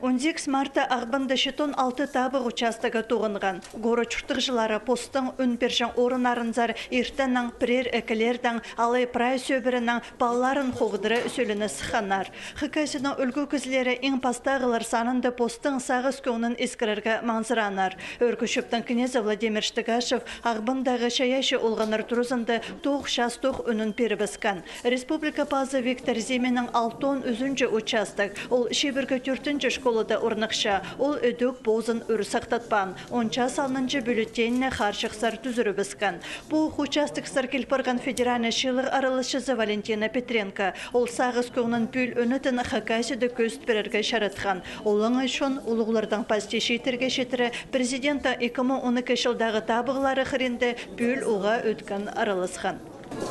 18 марта ағбында шетон 6 табық участығы туғынған. Горы чұртық постың үнпершін орын арынзар ертеннің бірер әкілердің алай прай сөбірінің балларын қоғдыры сөйліні сықанар. Хыкайсының үлгі күзлері ең пастағылар санынды постың сағыз көңнің ескірерге манзыранар. Өркішіптің князі Владимир Штыгашев ағбындағы шаяшы олғаныр тұрызынды тоқ шас тоқ үнін перебіскен. Республика пазы Виктор Земенің 6 үзінші участық. Ол шебіргі 4-ші школада орнықша. Ол өдөк бозын өрі сақтатпан. Онча салнынчы бюллетеніне қаршықсар түзірі біскен. Бұл участық саркелпірген федеральный шылық арылышызы Валентина Петренко. Ол сағыз көңнің бүл өнітін Хакасиді көст берерге шаратқан. Олың үшін ұлығылардан пасте шейтерге шетірі президента 2012 жылдағы табығылары қыренде бүл уға өткен арылысқан.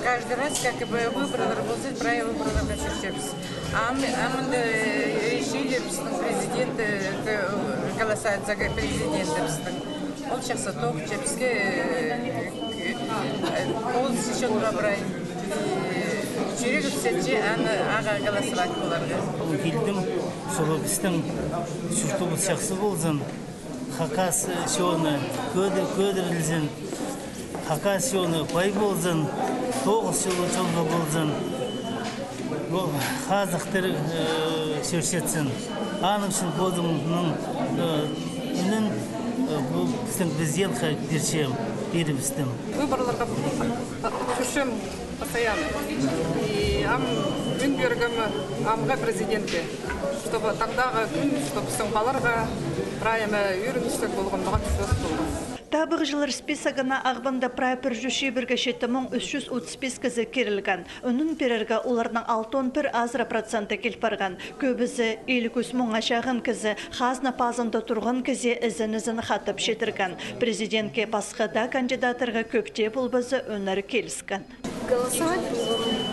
Каждый раз, как и выборы, работать правила выборов на Черчепс. А мы решили, что президент голосует за президента. Он сейчас отох, Чепске, он сейчас добрый. Через все ага голосовать было. Келдім, сол біздің шүртуы жақсы болсын, хакас шоны көдірілзін, хакас шоны бай болсын, тоғыз жолы жолға болсын, қазақтыр шөршетсін. Анымшын бодымның үнін біздің президентқа берімістім. Выборларға жүршем постоянно. И күн бергім амға президенті, чтобы таңдағы күн, чтобы сыңбаларға прайымы үйріністік болған маған сөз болған. Табық жылыр списагына ағбында прайпер жүші бірге шетті 335 кізі керілген. Үнін перерге оларының 61 азыра проценті келпарған. Көбізі елікөз мұң ашағын кізі, қазна пазында тұрған кізе ізін қатып шетірген. Президентке пасқада кандидатырға көпте бұл бізі өнері келіскен. Голосовать другими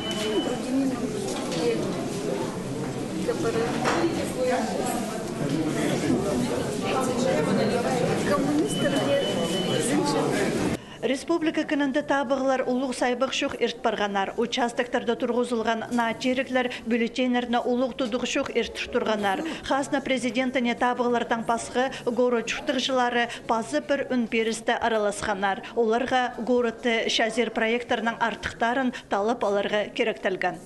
Республика кінінді табығылар ұлық сайбық шуқ ерт барғанар. Участықтарда тұрғызылған натеріклер бюллетенеріне ұлық тұдық шуқ ерт тұрғанар. Хасна президентіне табығылардан пасқы ғоры чүқтік жылары пазы бір үн берісті араласқанар. Оларға ғорыты шазер проекторының артықтарын талып аларға керектелген.